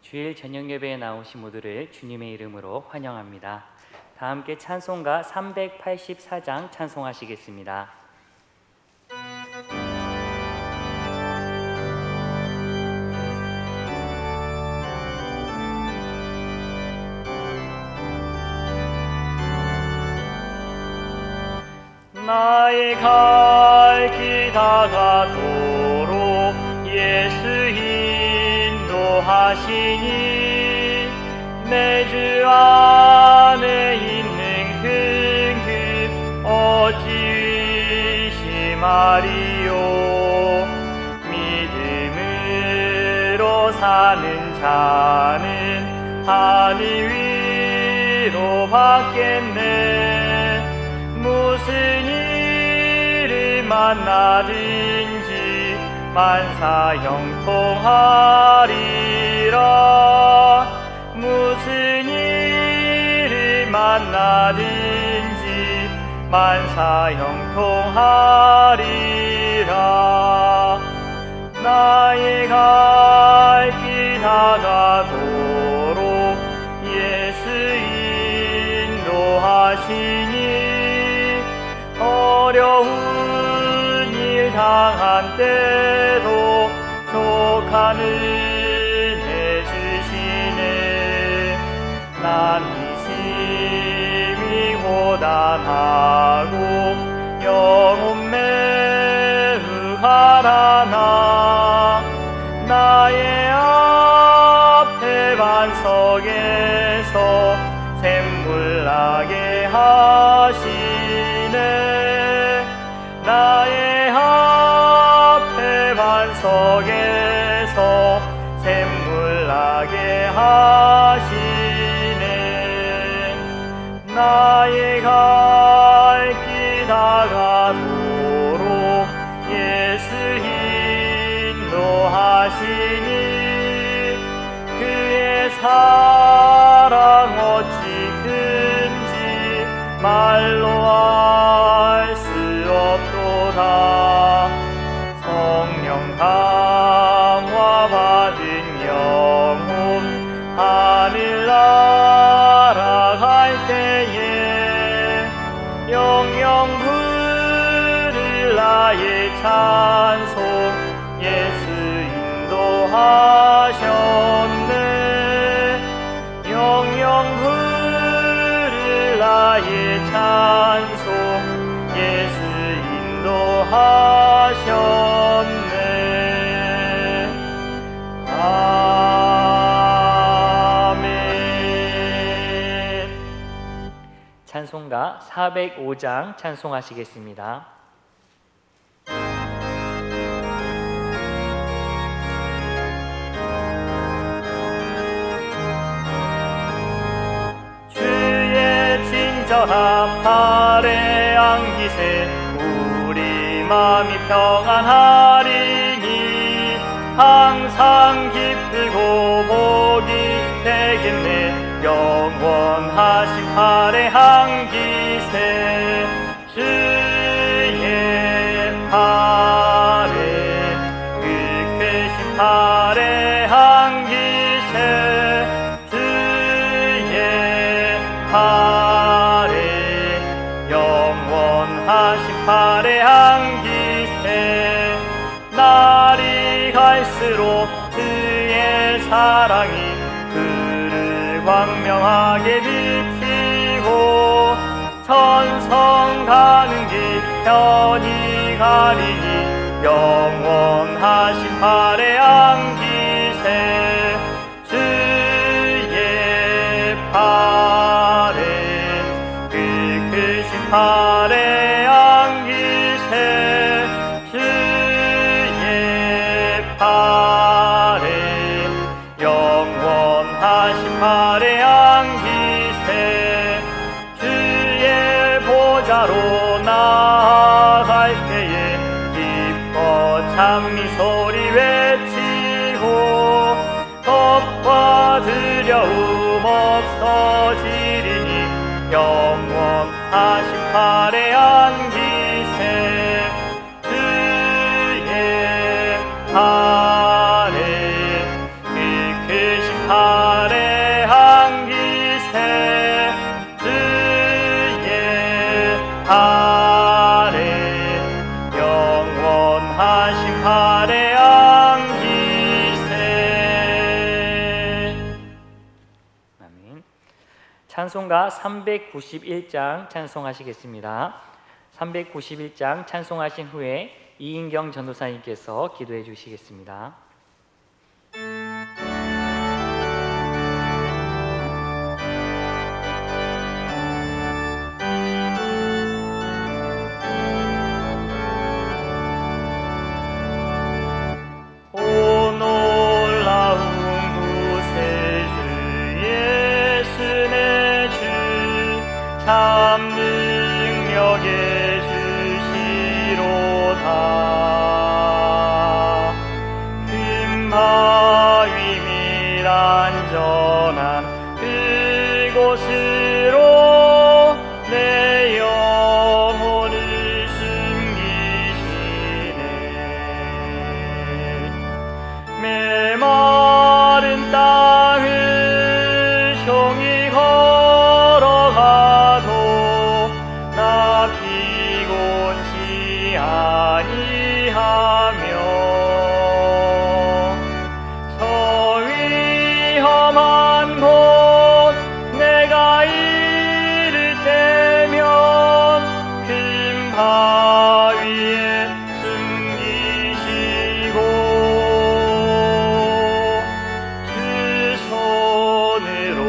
주일 저녁 예배에 나오신 모두를 주님의 이름으로 환영합니다. 다 함께 찬송가 384장 찬송하시겠습니다. 나의 갈 길 다가도록 예수 인도하시니 내 주 안에 있는 큰 어찌 의심하리요. 믿음으로 사는 자는 하늘 위로 받겠네. 무슨 일을 만나든지 만사 형통하리라. 무슨 일을 만나든지 만사 형통하리라. 나의 갈 길 다가도록 예수 인도하시니 어려운 일 당한 때도 족한 은혜 주시네. 난 이심이 고단하고 영혼 매우 가라나 나의 앞에 반석에서 샘물 나게 하시네. 나의 앞에 반석에서 샘물 나게 하시네. 나의 갈 길 다가도록 예수 인도하시니 그의 사랑 어찌 큰지 말로 알 수 없도다. 성령 강화 받은 영혼 하늘 날아갈 때에 영영 부를 나의 찬송 예수 인도하셨네. 영영 부를 나의 찬송 예수 인도하셨네. 아멘. 찬송가 405장 찬송하시겠습니다. 주의 친절한 팔에 안기세 우리 마음이 평안하리니 항상 기쁘고 복이 되겠네. 영원하신 팔에 안기세 주의 팔에 그 크신 팔에 안기세 주의 팔에 영원하신 팔에 안기세. 날이 갈수록 주의 사랑이 그를 광명하게 비치고 천성 가는 길 편히 가리니 영원하신 팔에 안기세 주의 팔에 그 크신 팔에 안기세 주의 팔에 영원하신 팔에 안기세. 주의 보좌로 나아갈 때에 기뻐 찬미 소리 외치고 겁과 두려움 없어지리니 영원하신 팔에 심판에 영원한 심판에 안기세. 아멘. 찬송가 391장 찬송하시겠습니다. 391장 찬송하신 후에 이인경 전도사님께서 기도해 주시겠습니다. 오 놀라운 구세주 예수 내 주 참 능력의 주시로다. 금바위 및 안전한 그곳으로 내 영혼을 숨기시네. 메마른 땅을 종이 걸어가도 나 피곤치 아니하며 저 위험한 곳 내가 이를 때면 큰 바위에 숨기시고 두 손으로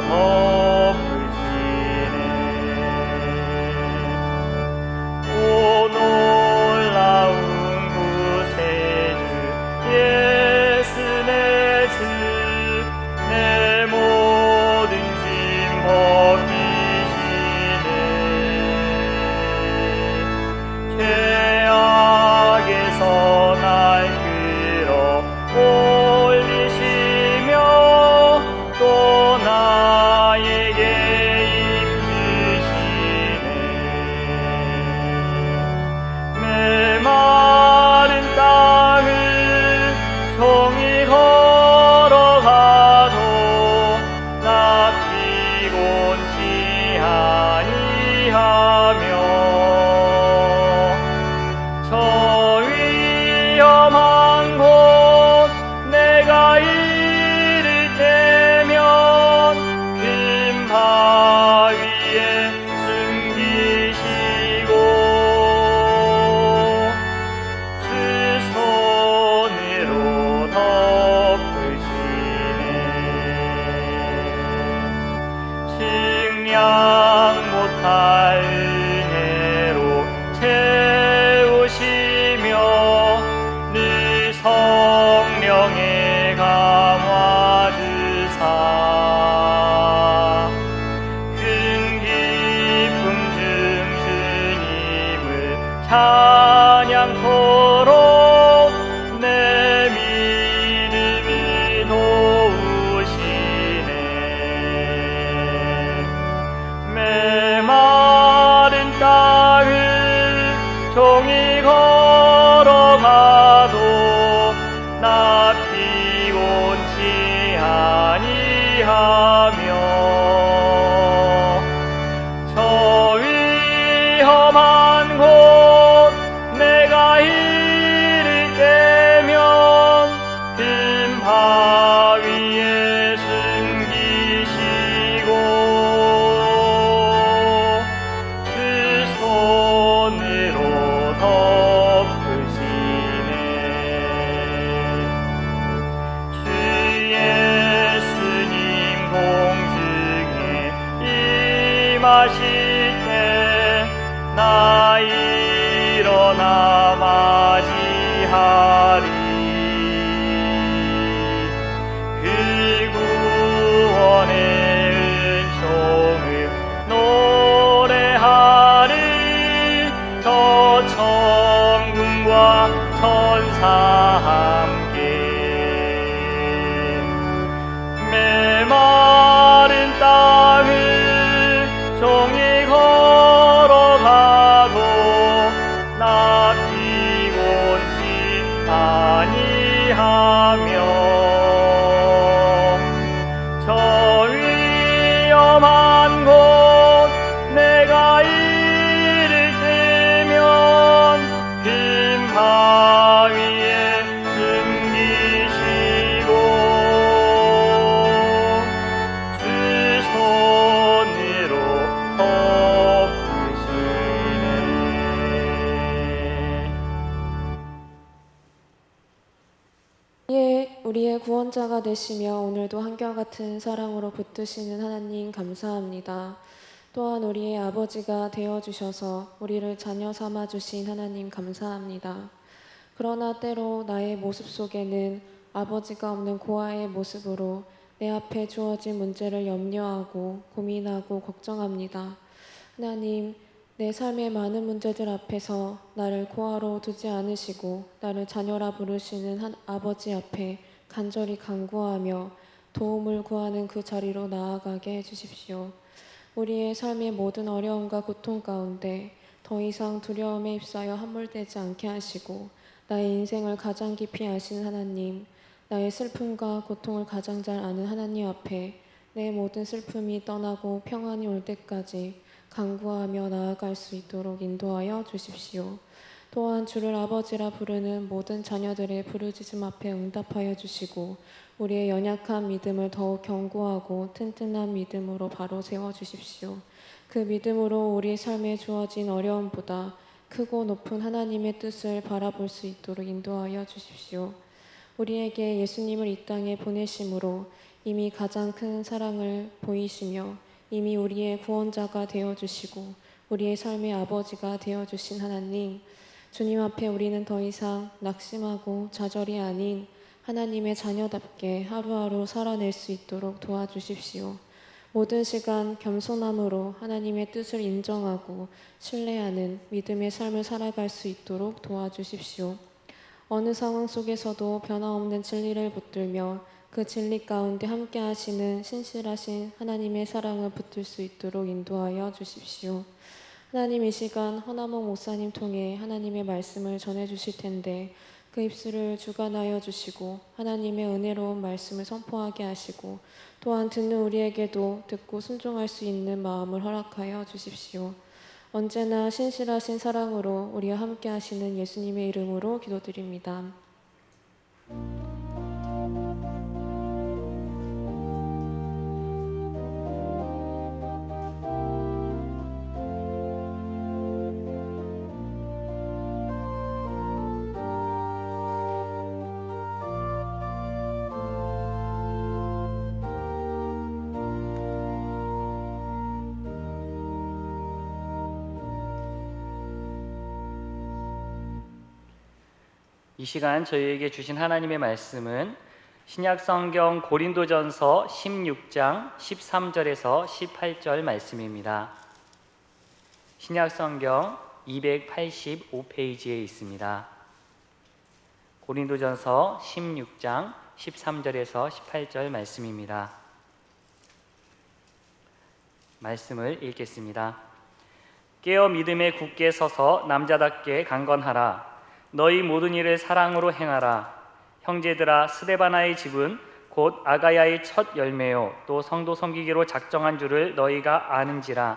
덮으시네. 오 놀라운 구세주 예수 내 주 내 모든 짐 벗기시네. 죄악에서 날 끌어 올리시며 또 나에게 힘 주시네. 메마른 땅을 종이 걸어가도 나 피곤치 아니하며 저 위험한 곳 내가 이를 때면 큰 바위에 숨기시고 두 손으로 덮으시네. 측량 못할 은혜로 채우시며 늘 성령의 감화 주사 큰 기쁨 중 주님을 찬양토록 내 믿음을 도우시네. 메마른 땅을 종이 걸어가도 나 피곤치 아니하며 저 위험한 곳 내가 이를 때면 큰 바위에 숨기시고 두 손으로 덮으시네. 주 예수님 공중에 임하실 때 나 일어나 맞이하리. 그 구원의 은총을 노래하리. 저 천군과 천사 함께 메마른 땅을 종이 걸어가도 나 피곤치 아니하며 저 위험한 곳 내가 이를 예, 우리의 구원자가 되시며 오늘도 한결같은 사랑으로 붙드시는 하나님 감사합니다. 또한 우리의 아버지가 되어주셔서 우리를 자녀 삼아주신 하나님 감사합니다. 그러나 때로 나의 모습 속에는 아버지가 없는 고아의 모습으로 내 앞에 주어진 문제를 염려하고 고민하고 걱정합니다. 하나님, 내 삶의 많은 문제들 앞에서 나를 고아로 두지 않으시고 나를 자녀라 부르시는 아버지 앞에 간절히 간구하며 도움을 구하는 그 자리로 나아가게 해주십시오. 우리의 삶의 모든 어려움과 고통 가운데 더 이상 두려움에 휩싸여 함몰되지 않게 하시고 나의 인생을 가장 깊이 아시는 하나님, 나의 슬픔과 고통을 가장 잘 아는 하나님 앞에 내 모든 슬픔이 떠나고 평안이 올 때까지 간구하며 나아갈 수 있도록 인도하여 주십시오. 또한 주를 아버지라 부르는 모든 자녀들의 부르짖음 앞에 응답하여 주시고 우리의 연약한 믿음을 더욱 견고하고 튼튼한 믿음으로 바로 세워주십시오. 그 믿음으로 우리 삶에 주어진 어려움보다 크고 높은 하나님의 뜻을 바라볼 수 있도록 인도하여 주십시오. 우리에게 예수님을 이 땅에 보내심으로 이미 가장 큰 사랑을 보이시며 이미 우리의 구원자가 되어주시고 우리의 삶의 아버지가 되어주신 하나님, 주님 앞에 우리는 더 이상 낙심하고 좌절이 아닌 하나님의 자녀답게 하루하루 살아낼 수 있도록 도와주십시오. 모든 시간 겸손함으로 하나님의 뜻을 인정하고 신뢰하는 믿음의 삶을 살아갈 수 있도록 도와주십시오. 어느 상황 속에서도 변함없는 진리를 붙들며 그 진리 가운데 함께 하시는 신실하신 하나님의 사랑을 붙들 수 있도록 인도하여 주십시오. 하나님, 이 시간 허나몽 목사님 통해 하나님의 말씀을 전해 주실 텐데 그 입술을 주관하여 주시고 하나님의 은혜로운 말씀을 선포하게 하시고 또한 듣는 우리에게도 듣고 순종할 수 있는 마음을 허락하여 주십시오. 언제나 신실하신 사랑으로 우리와 함께 하시는 예수님의 이름으로 기도드립니다. 이 시간 저희에게 주신 하나님의 말씀은 신약성경 고린도전서 16장 13절에서 18절 말씀입니다. 신약성경 285페이지에 있습니다. 고린도전서 16장 13절에서 18절 말씀입니다. 말씀을 읽겠습니다. 깨어 믿음에 굳게 서서 남자답게 강건하라. 너희 모든 일을 사랑으로 행하라. 형제들아, 스데바나의 집은 곧 아가야의 첫 열매요 또 성도 섬기기로 작정한 줄을 너희가 아는지라.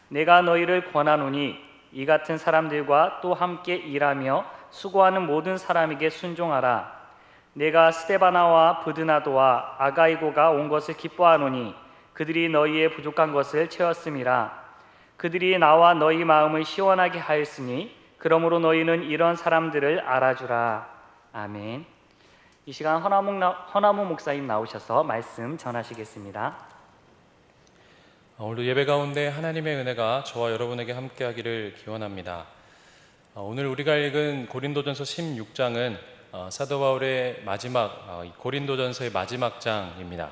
내가 너희를 권하노니 이 같은 사람들과 또 함께 일하며 수고하는 모든 사람에게 순종하라. 내가 스데바나와 브드나도와 아가이고가 온 것을 기뻐하노니 그들이 너희의 부족한 것을 채웠음이라. 그들이 나와 너희 마음을 시원하게 하였으니 그러므로 너희는 이런 사람들을 알아주라. 아멘. 이 시간 허나무 목사님 나오셔서 말씀 전하시겠습니다. 오늘도 예배 가운데 하나님의 은혜가 저와 여러분에게 함께하기를 기원합니다. 오늘 우리가 읽은 고린도전서 16장은 사도 바울의 마지막 고린도전서의 마지막 장입니다.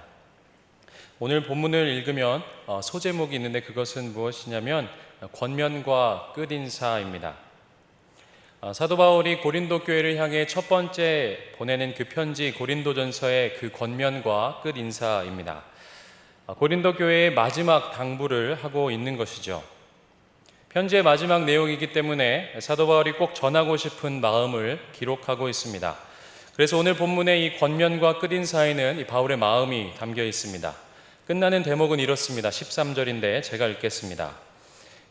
오늘 본문을 읽으면 소제목이 있는데 그것은 무엇이냐면 권면과 끝인사입니다. 사도 바울이 고린도 교회를 향해 첫 번째 보내는 그 편지 고린도전서의 그 권면과 끝인사입니다. 고린도 교회의 마지막 당부를 하고 있는 것이죠. 편지의 마지막 내용이기 때문에 사도 바울이 꼭 전하고 싶은 마음을 기록하고 있습니다. 그래서 오늘 본문의 이 권면과 끝인사에는 이 바울의 마음이 담겨 있습니다. 끝나는 대목은 이렇습니다. 13절인데 제가 읽겠습니다.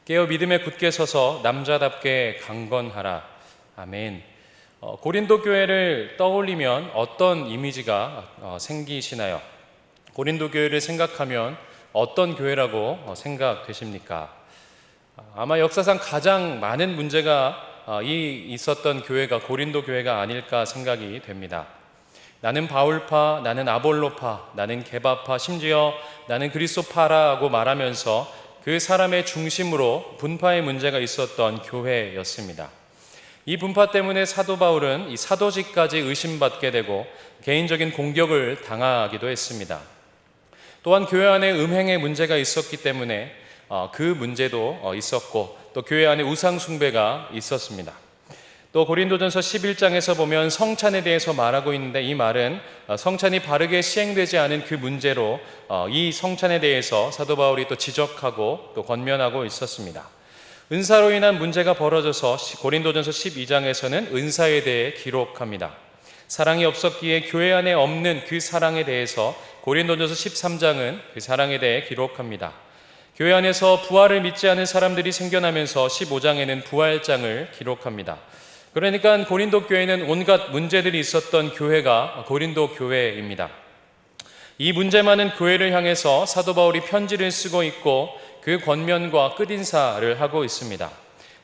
깨어 믿음에 굳게 서서 남자답게 강건하라. 아멘. 고린도 교회를 떠올리면 어떤 이미지가 생기시나요? 고린도 교회를 생각하면 어떤 교회라고 생각되십니까? 아마 역사상 가장 많은 문제가 있었던 교회가 고린도 교회가 아닐까 생각이 됩니다. 나는 바울파, 나는 아볼로파, 나는 게바파, 심지어 나는 그리스도파라고 말하면서 그 사람의 중심으로 분파의 문제가 있었던 교회였습니다. 이 분파 때문에 사도 바울은 이 사도직까지 의심받게 되고 개인적인 공격을 당하기도 했습니다. 또한 교회 안에 음행의 문제가 있었기 때문에 그 문제도 있었고, 또 교회 안에 우상 숭배가 있었습니다. 또 고린도전서 11장에서 보면 성찬에 대해서 말하고 있는데, 이 말은 성찬이 바르게 시행되지 않은 그 문제로 이 성찬에 대해서 사도 바울이 또 지적하고 또 권면하고 있었습니다. 은사로 인한 문제가 벌어져서 고린도전서 12장에서는 은사에 대해 기록합니다. 사랑이 없었기에 교회 안에 없는 그 사랑에 대해서 고린도전서 13장은 그 사랑에 대해 기록합니다. 교회 안에서 부활을 믿지 않은 사람들이 생겨나면서 15장에는 부활장을 기록합니다. 그러니까 고린도 교회는 온갖 문제들이 있었던 교회가 고린도 교회입니다. 이 문제 많은 교회를 향해서 사도 바울이 편지를 쓰고 있고 그 권면과 끝인사를 하고 있습니다.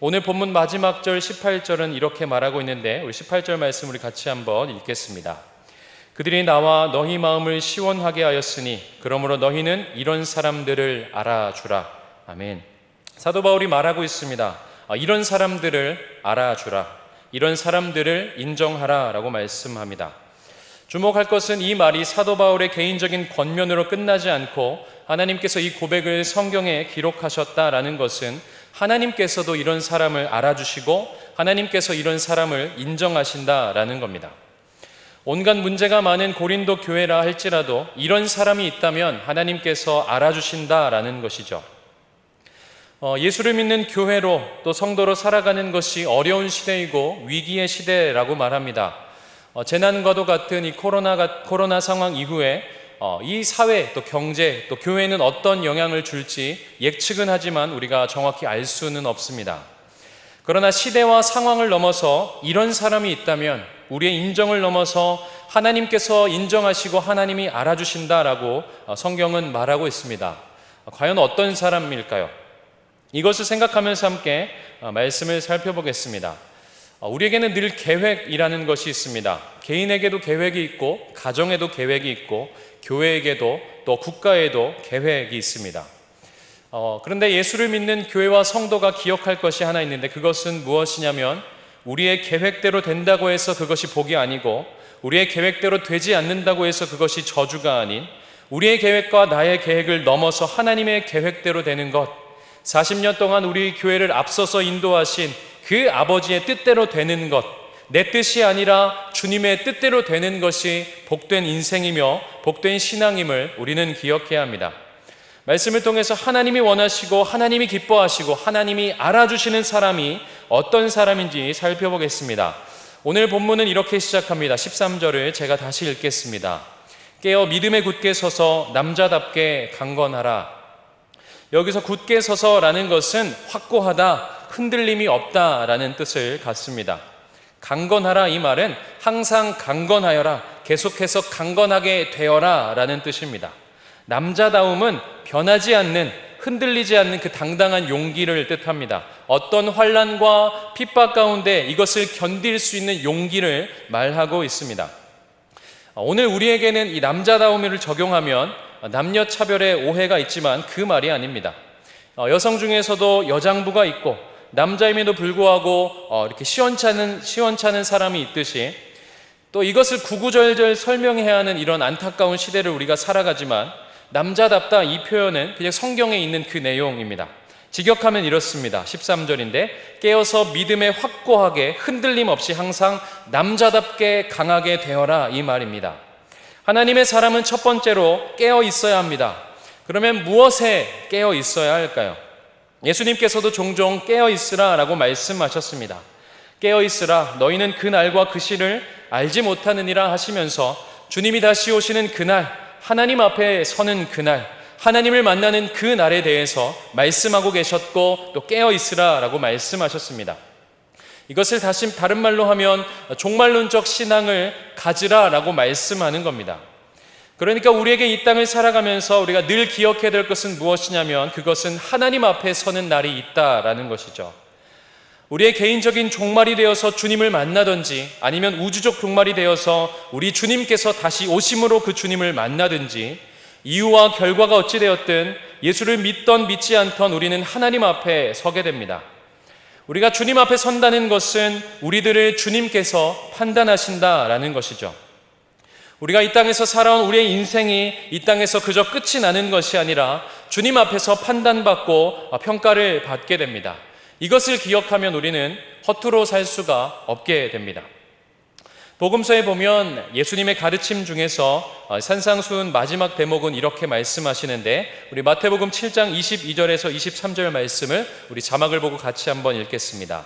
오늘 본문 마지막 절 18절은 이렇게 말하고 있는데, 우리 18절 말씀 우리 같이 한번 읽겠습니다. 그들이 나와 너희 마음을 시원하게 하였으니 그러므로 너희는 이런 사람들을 알아주라. 아멘. 사도 바울이 말하고 있습니다. 이런 사람들을 알아주라, 이런 사람들을 인정하라 라고 말씀합니다. 주목할 것은 이 말이 사도 바울의 개인적인 권면으로 끝나지 않고 하나님께서 이 고백을 성경에 기록하셨다라는 것은 하나님께서도 이런 사람을 알아주시고 하나님께서 이런 사람을 인정하신다라는 겁니다. 온갖 문제가 많은 고린도 교회라 할지라도 이런 사람이 있다면 하나님께서 알아주신다라는 것이죠. 예수를 믿는 교회로 또 성도로 살아가는 것이 어려운 시대이고 위기의 시대라고 말합니다. 재난과도 같은 이 코로나 상황 이후에 이 사회 또 경제 또 교회는 어떤 영향을 줄지 예측은 하지만 우리가 정확히 알 수는 없습니다. 그러나 시대와 상황을 넘어서 이런 사람이 있다면 우리의 인정을 넘어서 하나님께서 인정하시고 하나님이 알아주신다라고 성경은 말하고 있습니다. 과연 어떤 사람일까요? 이것을 생각하면서 함께 말씀을 살펴보겠습니다. 우리에게는 늘 계획이라는 것이 있습니다. 개인에게도 계획이 있고 가정에도 계획이 있고 교회에게도 또 국가에도 계획이 있습니다. 그런데 예수를 믿는 교회와 성도가 기억할 것이 하나 있는데, 그것은 무엇이냐면 우리의 계획대로 된다고 해서 그것이 복이 아니고 우리의 계획대로 되지 않는다고 해서 그것이 저주가 아닌, 우리의 계획과 나의 계획을 넘어서 하나님의 계획대로 되는 것, 40년 동안 우리 교회를 앞서서 인도하신 그 아버지의 뜻대로 되는 것, 내 뜻이 아니라 주님의 뜻대로 되는 것이 복된 인생이며 복된 신앙임을 우리는 기억해야 합니다. 말씀을 통해서 하나님이 원하시고 하나님이 기뻐하시고 하나님이 알아주시는 사람이 어떤 사람인지 살펴보겠습니다. 오늘 본문은 이렇게 시작합니다. 13절을 제가 다시 읽겠습니다. 깨어 믿음에 굳게 서서 남자답게 강건하라. 여기서 굳게 서서라는 것은 확고하다, 흔들림이 없다라는 뜻을 갖습니다. 강건하라, 이 말은 항상 강건하여라, 계속해서 강건하게 되어라 라는 뜻입니다. 남자다움은 변하지 않는, 흔들리지 않는 그 당당한 용기를 뜻합니다. 어떤 환난과 핍박 가운데 이것을 견딜 수 있는 용기를 말하고 있습니다. 오늘 우리에게는 이 남자다움을 적용하면 남녀 차별의 오해가 있지만 그 말이 아닙니다. 여성 중에서도 여장부가 있고 남자임에도 불구하고 이렇게 시원찮은 사람이 있듯이, 또 이것을 구구절절 설명해야 하는 이런 안타까운 시대를 우리가 살아가지만 남자답다, 이 표현은 그냥 성경에 있는 그 내용입니다. 직역하면 이렇습니다. 13절인데 깨어서 믿음에 확고하게 흔들림 없이 항상 남자답게 강하게 되어라, 이 말입니다. 하나님의 사람은 첫 번째로 깨어 있어야 합니다. 그러면 무엇에 깨어 있어야 할까요? 예수님께서도 종종 깨어 있으라 라고 말씀하셨습니다. 깨어 있으라, 너희는 그 날과 그 시를 알지 못하느니라 하시면서 주님이 다시 오시는 그날, 하나님 앞에 서는 그날, 하나님을 만나는 그 날에 대해서 말씀하고 계셨고 또 깨어 있으라 라고 말씀하셨습니다. 이것을 다른 말로 하면 종말론적 신앙을 가지라 라고 말씀하는 겁니다. 그러니까 우리에게 이 땅을 살아가면서 우리가 늘 기억해야 될 것은 무엇이냐면 그것은 하나님 앞에 서는 날이 있다라는 것이죠. 우리의 개인적인 종말이 되어서 주님을 만나든지 아니면 우주적 종말이 되어서 우리 주님께서 다시 오심으로 그 주님을 만나든지 이유와 결과가 어찌 되었든 예수를 믿던 믿지 않던 우리는 하나님 앞에 서게 됩니다. 우리가 주님 앞에 선다는 것은 우리들을 주님께서 판단하신다라는 것이죠. 우리가 이 땅에서 살아온 우리의 인생이 이 땅에서 그저 끝이 나는 것이 아니라 주님 앞에서 판단받고 평가를 받게 됩니다. 이것을 기억하면 우리는 허투루 살 수가 없게 됩니다. 복음서에 보면 예수님의 가르침 중에서 산상수훈 마지막 대목은 이렇게 말씀하시는데, 우리 마태복음 7장 22절에서 23절 말씀을 우리 자막을 보고 같이 한번 읽겠습니다.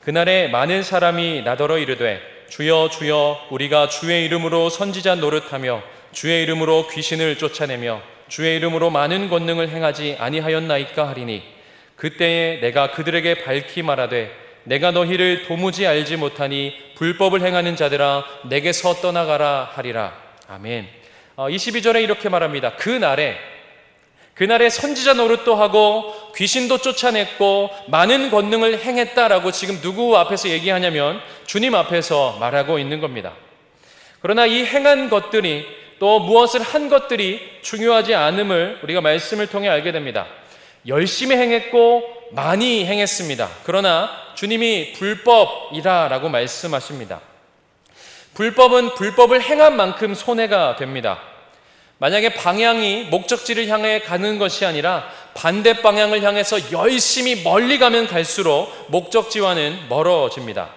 그날에 많은 사람이 나더러 이르되 주여 주여 우리가 주의 이름으로 선지자 노릇하며 주의 이름으로 귀신을 쫓아내며 주의 이름으로 많은 권능을 행하지 아니하였나이까 하리니 그때에 내가 그들에게 밝히 말하되 내가 너희를 도무지 알지 못하니 불법을 행하는 자들아 내게서 떠나가라 하리라. 아멘. 22절에 이렇게 말합니다. 그날에 선지자 노릇도 하고 귀신도 쫓아냈고 많은 권능을 행했다라고 지금 누구 앞에서 얘기하냐면 주님 앞에서 말하고 있는 겁니다. 그러나 이 행한 것들이 또 무엇을 한 것들이 중요하지 않음을 우리가 말씀을 통해 알게 됩니다. 열심히 행했고 많이 행했습니다. 그러나 주님이 불법이다라고 말씀하십니다. 불법은 불법을 행한 만큼 손해가 됩니다. 만약에 방향이 목적지를 향해 가는 것이 아니라 반대 방향을 향해서 열심히 멀리 가면 갈수록 목적지와는 멀어집니다.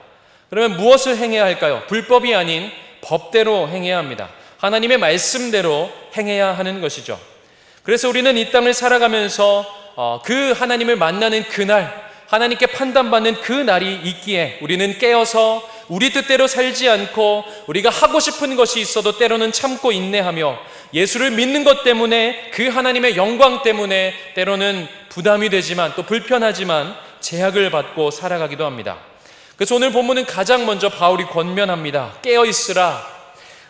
그러면 무엇을 행해야 할까요? 불법이 아닌 법대로 행해야 합니다. 하나님의 말씀대로 행해야 하는 것이죠. 그래서 우리는 이 땅을 살아가면서 그 하나님을 만나는 그날, 하나님께 판단받는 그 날이 있기에 우리는 깨어서 우리 뜻대로 살지 않고 우리가 하고 싶은 것이 있어도 때로는 참고 인내하며 예수를 믿는 것 때문에 그 하나님의 영광 때문에 때로는 부담이 되지만 또 불편하지만 제약을 받고 살아가기도 합니다. 그래서 오늘 본문은 가장 먼저 바울이 권면합니다. 깨어 있으라.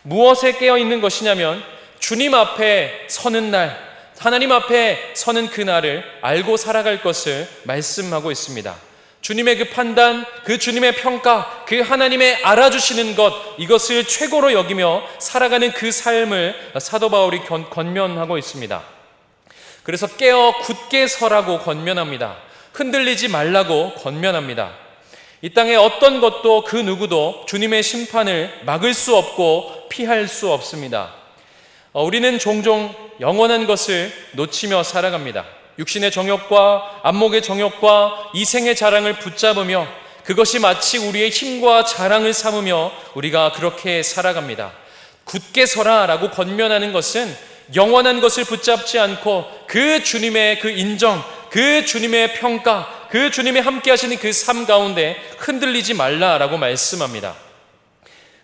무엇에 깨어 있는 것이냐면 주님 앞에 서는 날, 하나님 앞에 서는 그날을 알고 살아갈 것을 말씀하고 있습니다. 주님의 그 판단, 그 주님의 평가, 그 하나님의 알아주시는 것, 이것을 최고로 여기며 살아가는 그 삶을 사도 바울이 권면하고 있습니다. 그래서 깨어 굳게 서라고 권면합니다. 흔들리지 말라고 권면합니다. 이 땅에 어떤 것도 그 누구도 주님의 심판을 막을 수 없고 피할 수 없습니다. 우리는 종종 영원한 것을 놓치며 살아갑니다. 육신의 정욕과 안목의 정욕과 이생의 자랑을 붙잡으며 그것이 마치 우리의 힘과 자랑을 삼으며 우리가 그렇게 살아갑니다. 굳게 서라 라고 권면하는 것은 영원한 것을 붙잡지 않고 그 주님의 그 인정, 그 주님의 평가, 그 주님의 함께 하시는 그 삶 가운데 흔들리지 말라라고 말씀합니다.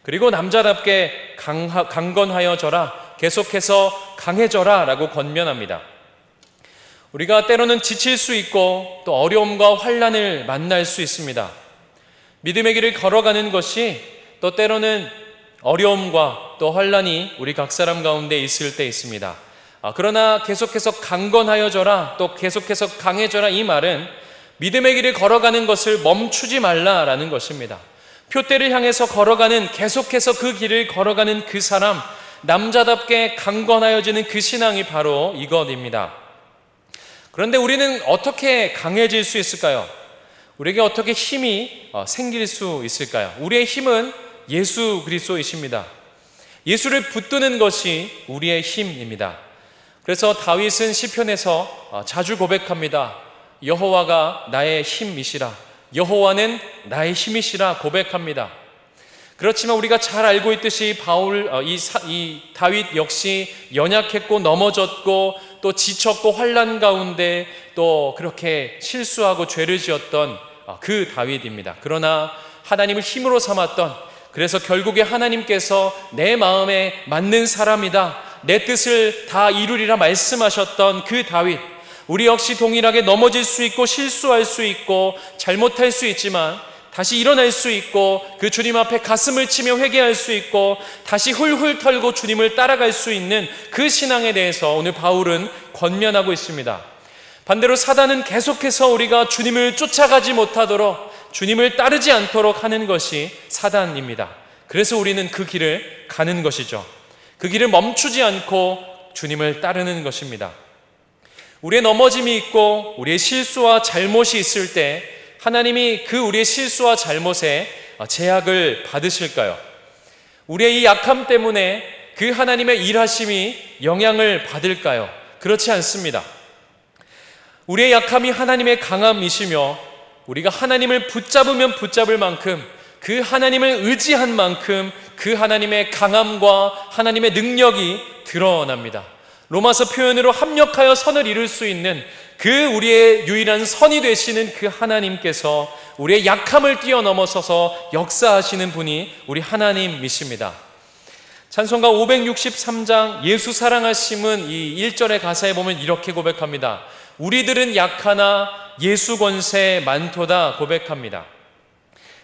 그리고 남자답게 강건하여져라, 계속해서 강해져라 라고 권면합니다. 우리가 때로는 지칠 수 있고 또 어려움과 환난을 만날 수 있습니다. 믿음의 길을 걸어가는 것이 또 때로는 어려움과 또 환난이 우리 각 사람 가운데 있을 때 있습니다. 그러나 계속해서 강건하여져라, 또 계속해서 강해져라, 이 말은 믿음의 길을 걸어가는 것을 멈추지 말라라는 것입니다. 표대를 향해서 걸어가는, 계속해서 그 길을 걸어가는 그 사람, 남자답게 강건하여지는 그 신앙이 바로 이것입니다. 그런데 우리는 어떻게 강해질 수 있을까요? 우리에게 어떻게 힘이 생길 수 있을까요? 우리의 힘은 예수 그리스도이십니다. 예수를 붙드는 것이 우리의 힘입니다. 그래서 다윗은 시편에서 자주 고백합니다. 여호와가 나의 힘이시라, 여호와는 나의 힘이시라 고백합니다. 그렇지만 우리가 잘 알고 있듯이 이 다윗 역시 연약했고 넘어졌고 또 지쳤고 환난 가운데 또 그렇게 실수하고 죄를 지었던 그 다윗입니다. 그러나 하나님을 힘으로 삼았던, 그래서 결국에 하나님께서 내 마음에 맞는 사람이다, 내 뜻을 다 이루리라 말씀하셨던 그 다윗, 우리 역시 동일하게 넘어질 수 있고 실수할 수 있고 잘못할 수 있지만 다시 일어날 수 있고 그 주님 앞에 가슴을 치며 회개할 수 있고 다시 훌훌 털고 주님을 따라갈 수 있는 그 신앙에 대해서 오늘 바울은 권면하고 있습니다. 반대로 사단은 계속해서 우리가 주님을 쫓아가지 못하도록, 주님을 따르지 않도록 하는 것이 사단입니다. 그래서 우리는 그 길을 가는 것이죠. 그 길을 멈추지 않고 주님을 따르는 것입니다. 우리의 넘어짐이 있고 우리의 실수와 잘못이 있을 때 하나님이 그 우리의 실수와 잘못에 제약을 받으실까요? 우리의 이 약함 때문에 그 하나님의 일하심이 영향을 받을까요? 그렇지 않습니다. 우리의 약함이 하나님의 강함이시며 우리가 하나님을 붙잡으면 붙잡을 만큼 그 하나님을 의지한 만큼 그 하나님의 강함과 하나님의 능력이 드러납니다. 로마서 표현으로 합력하여 선을 이룰 수 있는 그 우리의 유일한 선이 되시는 그 하나님께서 우리의 약함을 뛰어넘어서서 역사하시는 분이 우리 하나님이십니다. 찬송가 563장 예수 사랑하심은 이 1절의 가사에 보면 이렇게 고백합니다. 우리들은 약하나 예수 권세 많도다 고백합니다.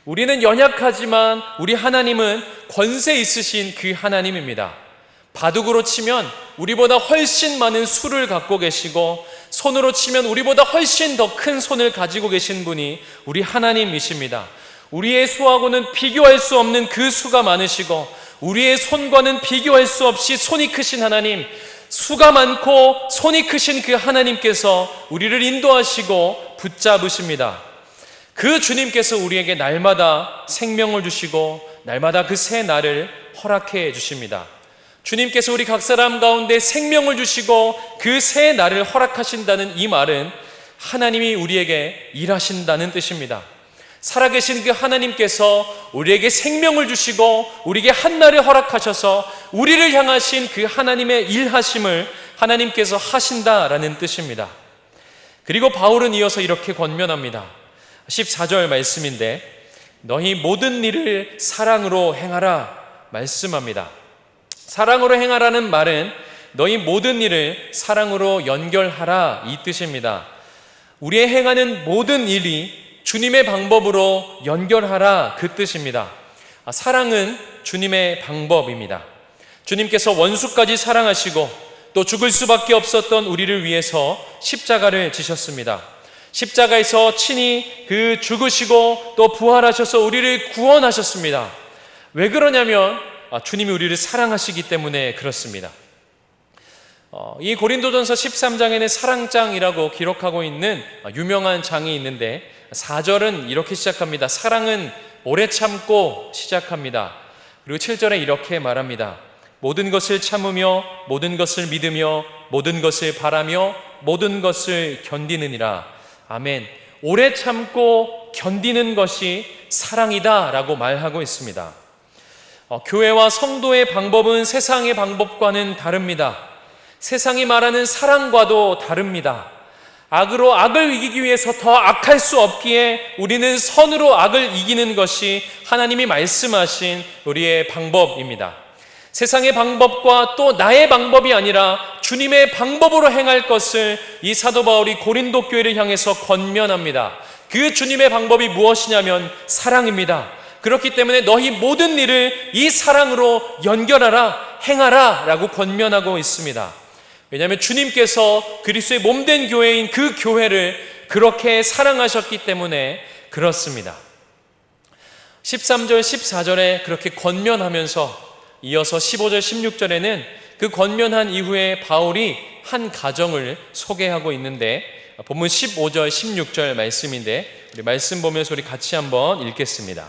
우리는 연약하지만 우리 하나님은 권세 있으신 그 하나님입니다. 바둑으로 치면 우리보다 훨씬 많은 수를 갖고 계시고 손으로 치면 우리보다 훨씬 더 큰 손을 가지고 계신 분이 우리 하나님이십니다. 우리의 수하고는 비교할 수 없는 그 수가 많으시고 우리의 손과는 비교할 수 없이 손이 크신 하나님, 수가 많고 손이 크신 그 하나님께서 우리를 인도하시고 붙잡으십니다. 그 주님께서 우리에게 날마다 생명을 주시고 날마다 그 새 날을 허락해 주십니다. 주님께서 우리 각 사람 가운데 생명을 주시고 그 새 날을 허락하신다는 이 말은 하나님이 우리에게 일하신다는 뜻입니다. 살아계신 그 하나님께서 우리에게 생명을 주시고 우리에게 한날을 허락하셔서 우리를 향하신 그 하나님의 일하심을 하나님께서 하신다라는 뜻입니다. 그리고 바울은 이어서 이렇게 권면합니다. 14절 말씀인데 너희 모든 일을 사랑으로 행하라 말씀합니다. 사랑으로 행하라는 말은 너희 모든 일을 사랑으로 연결하라 이 뜻입니다. 우리의 행하는 모든 일이 주님의 방법으로 연결하라 그 뜻입니다. 사랑은 주님의 방법입니다. 주님께서 원수까지 사랑하시고 또 죽을 수밖에 없었던 우리를 위해서 십자가를 지셨습니다. 십자가에서 친히 그 죽으시고 또 부활하셔서 우리를 구원하셨습니다. 왜 그러냐면 주님이 우리를 사랑하시기 때문에 그렇습니다. 이 고린도전서 13장에는 사랑장이라고 기록하고 있는 유명한 장이 있는데 4절은 이렇게 시작합니다. 사랑은 오래 참고 시작합니다. 그리고 7절에 이렇게 말합니다. 모든 것을 참으며 모든 것을 믿으며 모든 것을 바라며 모든 것을 견디느니라. 아멘. 오래 참고 견디는 것이 사랑이다 라고 말하고 있습니다. 교회와 성도의 방법은 세상의 방법과는 다릅니다. 세상이 말하는 사랑과도 다릅니다. 악으로 악을 이기기 위해서 더 악할 수 없기에 우리는 선으로 악을 이기는 것이 하나님이 말씀하신 우리의 방법입니다. 세상의 방법과 또 나의 방법이 아니라 주님의 방법으로 행할 것을 이 사도 바울이 고린도 교회를 향해서 권면합니다. 그 주님의 방법이 무엇이냐면 사랑입니다. 그렇기 때문에 너희 모든 일을 이 사랑으로 연결하라, 행하라 라고 권면하고 있습니다. 왜냐하면 주님께서 그리스도의 몸된 교회인 그 교회를 그렇게 사랑하셨기 때문에 그렇습니다. 13절, 14절에 그렇게 권면하면서 이어서 15절, 16절에는 그 권면한 이후에 바울이 한 가정을 소개하고 있는데 본문 15절, 16절 말씀인데 우리 말씀 보면서 우리 같이 한번 읽겠습니다.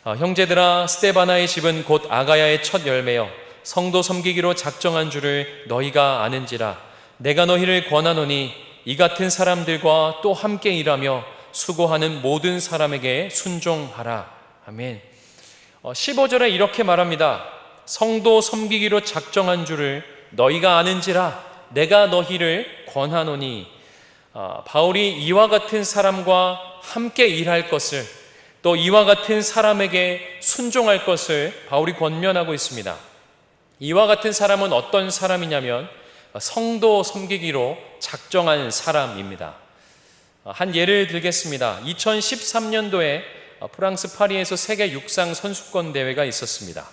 형제들아 스데바나의 집은 곧 아가야의 첫 열매여 성도 섬기기로 작정한 줄을 너희가 아는지라. 내가 너희를 권하노니 이 같은 사람들과 또 함께 일하며 수고하는 모든 사람에게 순종하라. 아멘. 15절에 이렇게 말합니다. 성도 섬기기로 작정한 줄을 너희가 아는지라. 내가 너희를 권하노니. 바울이 이와 같은 사람과 함께 일할 것을 또 이와 같은 사람에게 순종할 것을 바울이 권면하고 있습니다. 이와 같은 사람은 어떤 사람이냐면 성도 섬기기로 작정한 사람입니다. 한 예를 들겠습니다. 2013년도에 프랑스 파리에서 세계 육상 선수권 대회가 있었습니다.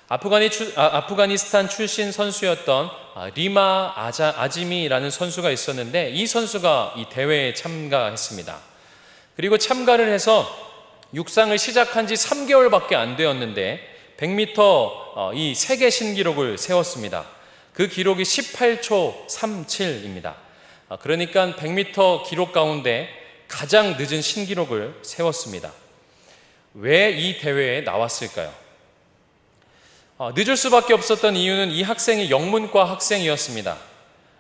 아프가니스탄 출신 선수였던 리마 아지미라는 선수가 있었는데 이 선수가 이 대회에 참가했습니다. 그리고 참가를 해서 육상을 시작한 지 3개월밖에 안 되었는데 100m 이 세계 신기록을 세웠습니다. 그 기록이 18초 37입니다. 그러니까 100m 기록 가운데 가장 늦은 신기록을 세웠습니다. 왜 이 대회에 나왔을까요? 늦을 수밖에 없었던 이유는 이 학생이 영문과 학생이었습니다.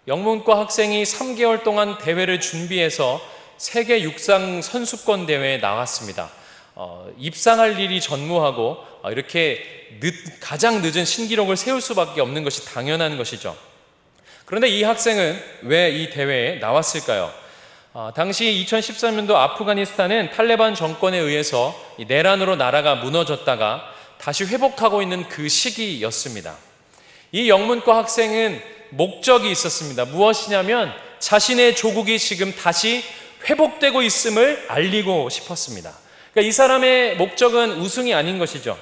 영문과 학생이 3개월 동안 대회를 준비해서 세계 육상 선수권 대회에 나갔습니다. 입상할 일이 전무하고 이렇게 가장 늦은 신기록을 세울 수밖에 없는 것이 당연한 것이죠. 그런데 이 학생은 왜 이 대회에 나왔을까요? 당시 2013년도 아프가니스탄은 탈레반 정권에 의해서 내란으로 나라가 무너졌다가 다시 회복하고 있는 그 시기였습니다. 이 영문과 학생은 목적이 있었습니다. 무엇이냐면 자신의 조국이 지금 다시 회복되고 있음을 알리고 싶었습니다. 그러니까 이 사람의 목적은 우승이 아닌 것이죠.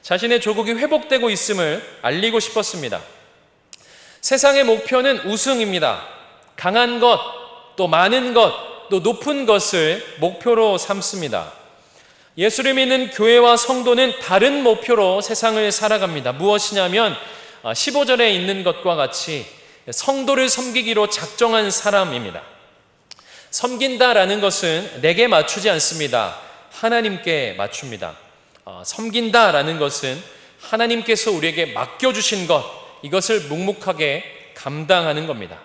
자신의 조국이 회복되고 있음을 알리고 싶었습니다. 세상의 목표는 우승입니다. 강한 것, 또 많은 것, 또 높은 것을 목표로 삼습니다. 예수를 믿는 교회와 성도는 다른 목표로 세상을 살아갑니다. 무엇이냐면 15절에 있는 것과 같이 성도를 섬기기로 작정한 사람입니다. 섬긴다라는 것은 내게 맞추지 않습니다. 하나님께 맞춥니다. 섬긴다라는 것은 하나님께서 우리에게 맡겨주신 것, 이것을 묵묵하게 감당하는 겁니다.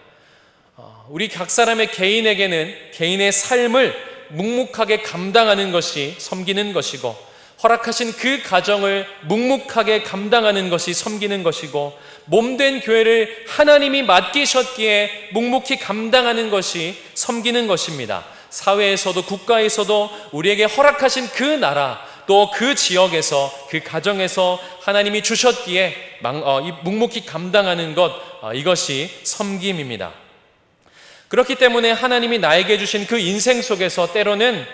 우리 각 사람의 개인에게는 개인의 삶을 묵묵하게 감당하는 것이 섬기는 것이고, 허락하신 그 가정을 묵묵하게 감당하는 것이 섬기는 것이고, 몸된 교회를 하나님이 맡기셨기에 묵묵히 감당하는 것이 섬기는 것입니다. 사회에서도 국가에서도 우리에게 허락하신 그 나라, 또 그 지역에서, 그 가정에서 하나님이 주셨기에 묵묵히 감당하는 것, 이것이 섬김입니다. 그렇기 때문에 하나님이 나에게 주신 그 인생 속에서 때로는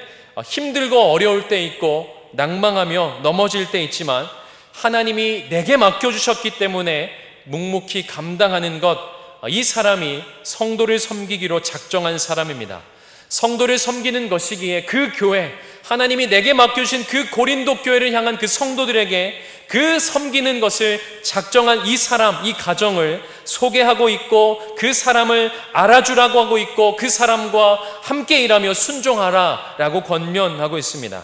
힘들고 어려울 때 있고 낭망하며 넘어질 때 있지만 하나님이 내게 맡겨주셨기 때문에 묵묵히 감당하는 것, 이 사람이 성도를 섬기기로 작정한 사람입니다. 성도를 섬기는 것이기에 그 교회, 하나님이 내게 맡겨주신 그 고린도 교회를 향한 그 성도들에게 그 섬기는 것을 작정한 이 사람, 이 가정을 소개하고 있고, 그 사람을 알아주라고 하고 있고, 그 사람과 함께 일하며 순종하라 라고 권면하고 있습니다.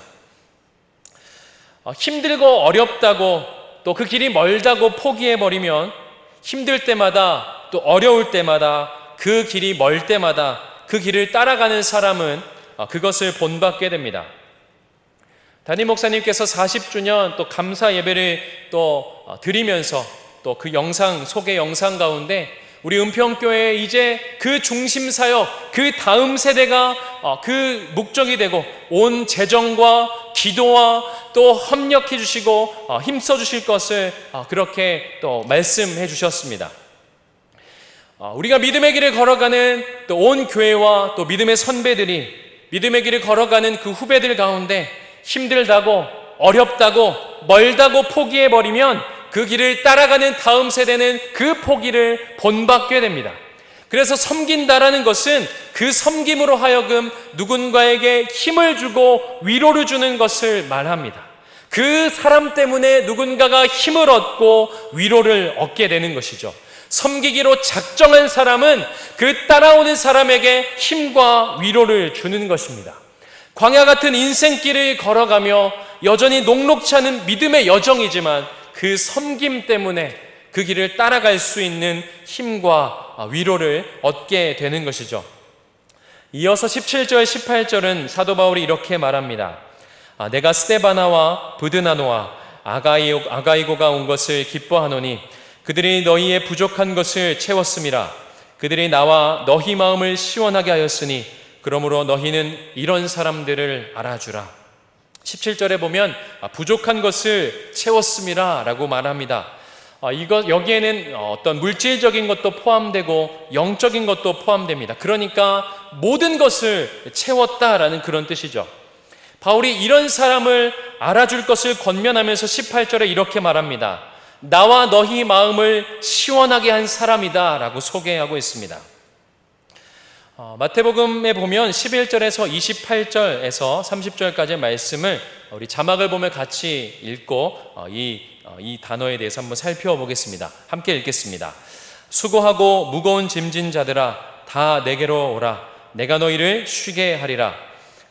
힘들고 어렵다고, 또 그 길이 멀다고 포기해버리면 힘들 때마다, 또 어려울 때마다, 그 길이 멀 때마다 그 길을 따라가는 사람은 그것을 본받게 됩니다. 담임 목사님께서 40주년 또 감사 예배를 또 드리면서 또 그 영상, 소개 영상 가운데 우리 은평교회 이제 그 중심 사역, 그 다음 세대가 그 목적이 되고 온 재정과 기도와 또 협력해 주시고 힘써 주실 것을 그렇게 또 말씀해 주셨습니다. 우리가 믿음의 길을 걸어가는 또 온 교회와 또 믿음의 선배들이 믿음의 길을 걸어가는 그 후배들 가운데 힘들다고 어렵다고 멀다고 포기해버리면 그 길을 따라가는 다음 세대는 그 포기를 본받게 됩니다. 그래서 섬긴다라는 것은 그 섬김으로 하여금 누군가에게 힘을 주고 위로를 주는 것을 말합니다. 그 사람 때문에 누군가가 힘을 얻고 위로를 얻게 되는 것이죠. 섬기기로 작정한 사람은 그 따라오는 사람에게 힘과 위로를 주는 것입니다. 광야 같은 인생길을 걸어가며 여전히 녹록치 않은 믿음의 여정이지만 그 섬김 때문에 그 길을 따라갈 수 있는 힘과 위로를 얻게 되는 것이죠. 이어서 17절, 18절은 사도 바울이 이렇게 말합니다. 내가 스데바나와 브드나노와 아가이고가 온 것을 기뻐하노니 그들이 너희의 부족한 것을 채웠음이라. 그들이 나와 너희 마음을 시원하게 하였으니 그러므로 너희는 이런 사람들을 알아주라. 17절에 보면 부족한 것을 채웠음이라 라고 말합니다. 여기에는 어떤 물질적인 것도 포함되고 영적인 것도 포함됩니다. 그러니까 모든 것을 채웠다라는 그런 뜻이죠. 바울이 이런 사람을 알아줄 것을 권면하면서 18절에 이렇게 말합니다. 나와 너희 마음을 시원하게 한 사람이다 라고 소개하고 있습니다. 마태복음에 보면 11절에서 28절에서 30절까지의 말씀을 우리 자막을 보며 같이 읽고 이 단어에 대해서 한번 살펴보겠습니다. 함께 읽겠습니다. 수고하고 무거운 짐진 자들아 다 내게로 오라. 내가 너희를 쉬게 하리라.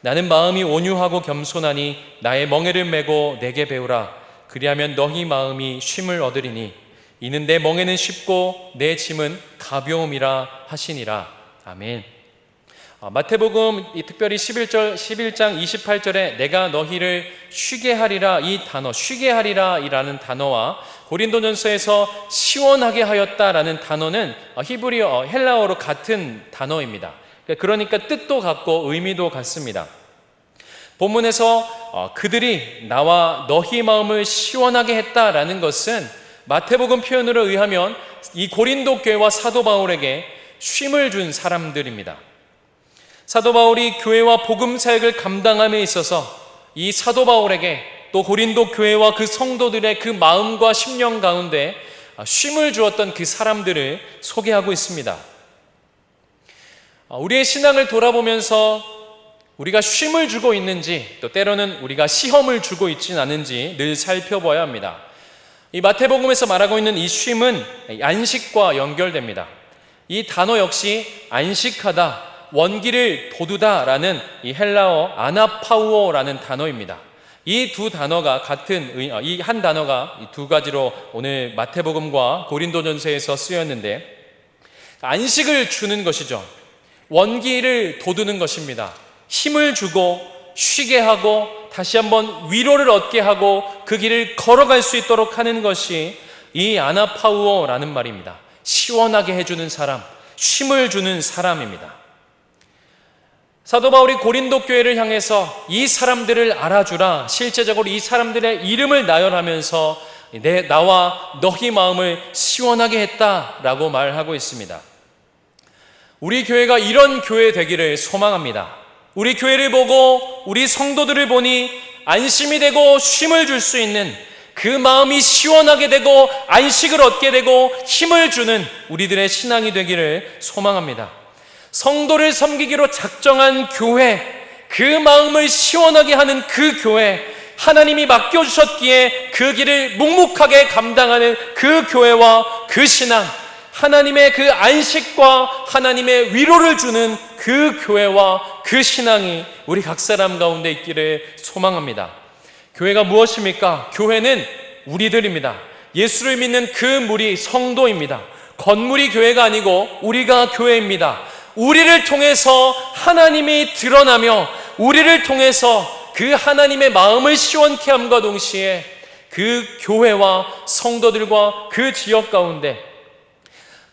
나는 마음이 온유하고 겸손하니 나의 멍에를 메고 내게 배우라. 그리하면 너희 마음이 쉼을 얻으리니 이는 내 멍에는 쉽고 내 짐은 가벼움이라 하시니라. 아멘. 마태복음 특별히 11장 28절에 내가 너희를 쉬게 하리라, 이 단어 쉬게 하리라 이라는 단어와 고린도전서에서 시원하게 하였다라는 단어는 히브리어 헬라어로 같은 단어입니다. 그러니까 뜻도 같고 의미도 같습니다. 본문에서 그들이 나와 너희 마음을 시원하게 했다라는 것은 마태복음 표현으로 의하면 이 고린도 교회와 사도 바울에게 쉼을 준 사람들입니다. 사도 바울이 교회와 복음 사역을 감당함에 있어서 이 사도 바울에게 또 고린도 교회와 그 성도들의 그 마음과 심령 가운데 쉼을 주었던 그 사람들을 소개하고 있습니다. 우리의 신앙을 돌아보면서 우리가 쉼을 주고 있는지 또 때로는 우리가 시험을 주고 있지는 않은지 늘 살펴봐야 합니다. 이 마태복음에서 말하고 있는 이 쉼은 안식과 연결됩니다. 이 단어 역시 안식하다, 원기를 돋우다라는 이 헬라어 아나파우어라는 단어입니다. 이 두 단어가 이 한 단어가 이 두 가지로 오늘 마태복음과 고린도전서에서 쓰였는데 안식을 주는 것이죠. 원기를 돋우는 것입니다. 힘을 주고 쉬게 하고 다시 한번 위로를 얻게 하고 그 길을 걸어갈 수 있도록 하는 것이 이 아나파우어라는 말입니다. 시원하게 해주는 사람, 쉼을 주는 사람입니다. 사도 바울이 고린도 교회를 향해서 이 사람들을 알아주라, 실제적으로 이 사람들의 이름을 나열하면서 나와 너희 마음을 시원하게 했다라고 말하고 있습니다. 우리 교회가 이런 교회 되기를 소망합니다. 우리 교회를 보고 우리 성도들을 보니 안심이 되고 쉼을 줄 수 있는, 그 마음이 시원하게 되고 안식을 얻게 되고 힘을 주는 우리들의 신앙이 되기를 소망합니다. 성도를 섬기기로 작정한 교회, 그 마음을 시원하게 하는 그 교회, 하나님이 맡겨주셨기에 그 길을 묵묵하게 감당하는 그 교회와 그 신앙, 하나님의 그 안식과 하나님의 위로를 주는 그 교회와 그 신앙이 우리 각 사람 가운데 있기를 소망합니다. 교회가 무엇입니까? 교회는 우리들입니다. 예수를 믿는 그 무리 성도입니다. 건물이 교회가 아니고 우리가 교회입니다. 우리를 통해서 하나님이 드러나며 우리를 통해서 그 하나님의 마음을 시원케 함과 동시에 그 교회와 성도들과 그 지역 가운데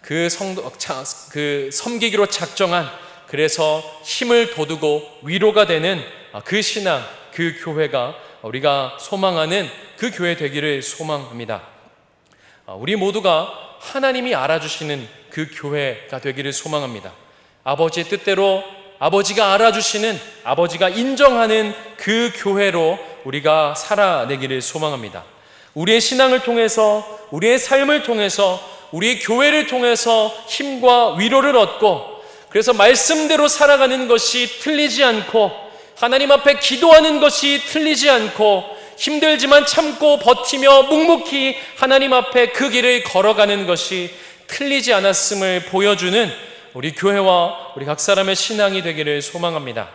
그 섬기기로 작정한, 그래서 힘을 돋우고 위로가 되는 그 신앙, 그 교회가 우리가 소망하는 그 교회 되기를 소망합니다. 우리 모두가 하나님이 알아주시는 그 교회가 되기를 소망합니다. 아버지의 뜻대로 아버지가 알아주시는, 아버지가 인정하는 그 교회로 우리가 살아내기를 소망합니다. 우리의 신앙을 통해서, 우리의 삶을 통해서, 우리의 교회를 통해서 힘과 위로를 얻고, 그래서 말씀대로 살아가는 것이 틀리지 않고, 하나님 앞에 기도하는 것이 틀리지 않고, 힘들지만 참고 버티며 묵묵히 하나님 앞에 그 길을 걸어가는 것이 틀리지 않았음을 보여주는 우리 교회와 우리 각 사람의 신앙이 되기를 소망합니다.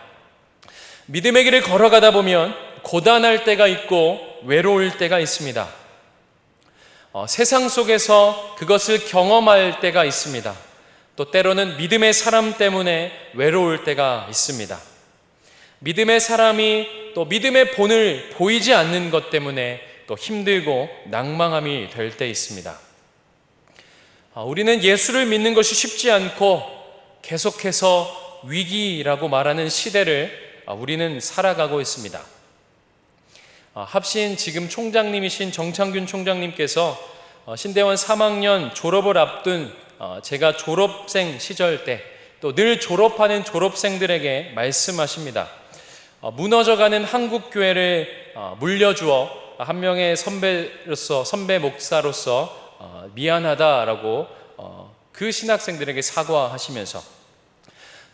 믿음의 길을 걸어가다 보면 고단할 때가 있고 외로울 때가 있습니다. 세상 속에서 그것을 경험할 때가 있습니다. 또 때로는 믿음의 사람 때문에 외로울 때가 있습니다. 믿음의 사람이 또 믿음의 본을 보이지 않는 것 때문에 또 힘들고 낭망함이 될 때 있습니다. 우리는 예수를 믿는 것이 쉽지 않고 계속해서 위기라고 말하는 시대를 우리는 살아가고 있습니다. 합신 지금 총장님이신 정창균 총장님께서 신대원 3학년 졸업을 앞둔 제가 졸업생 시절 때 또 늘 졸업하는 졸업생들에게 말씀하십니다. 무너져가는 한국교회를 물려주어 한 명의 선배 목사로서 미안하다라고 그 신학생들에게 사과하시면서,